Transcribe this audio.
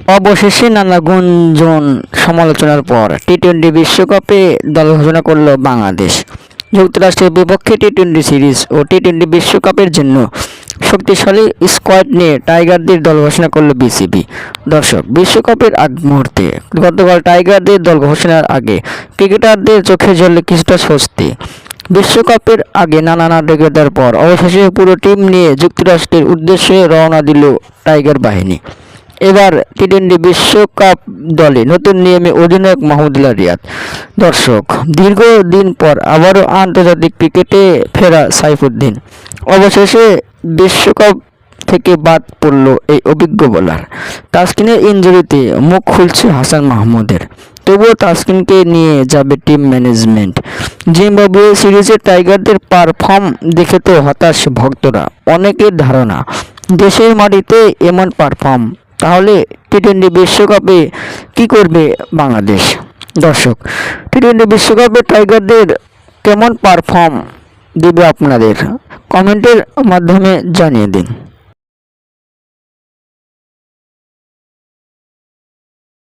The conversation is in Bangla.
অবশেষে নানা গুঞ্জন সমালোচনার পর টি-20 বিশ্বকাপে দল ঘোষণা করল বাংলাদেশ। যুক্তরাষ্ট্রের বিপক্ষে টি-20 সিরিজ ও টি-20 বিশ্বকাপের জন্য শক্তিশালী স্কোয়াড নিয়ে টাইগারদের দল ঘোষণা করল বিসিবি। দর্শক, বিশ্বকাপের আগ মুহূর্তে গতকাল টাইগারদের দল ঘোষণার আগে ক্রিকেটারদের চোখে জ্বললে কিছুটা স্বস্তি। বিশ্বকাপের আগে নানা নাটকীয়তার পর অবশেষে পুরো টিম নিয়ে যুক্তরাষ্ট্রের উদ্দেশ্যে রওনা দিল টাইগার বাহিনী। এবার টি-20 বিশ্বকাপ দলে নতুন নিয়মে অধিনায়ক মাহমুদুল্লাহ রিয়াদ। দর্শক, দীর্ঘদিন পর আবারও আন্তর্জাতিক ক্রিকেটে ফেরা সাইফুদ্দিন অবশেষে বিশ্বকাপ থেকে বাদ পড়ল এই অভিজ্ঞ বোলার। তাসকিনের ইনজুরিতে মুখ খুলছে হাসান মাহমুদের, তবুও তাসকিনকে নিয়ে যাবে টিম ম্যানেজমেন্ট। জিম্বাবুয়ে সিরিজে টাইগারদের পারফর্ম দেখে তো হতাশ ভক্তরা। অনেকের ধারণা, দেশের মাটিতে এমন পারফর্ম তাহলে টি-20 বিশ্বকাপে কি করবে বাংলাদেশ। দর্শক, টি-20 বিশ্বকাপে টাইগারদের কেমন পারফর্ম দেবে আপনাদের কমেন্টের মাধ্যমে জানিয়ে দিন।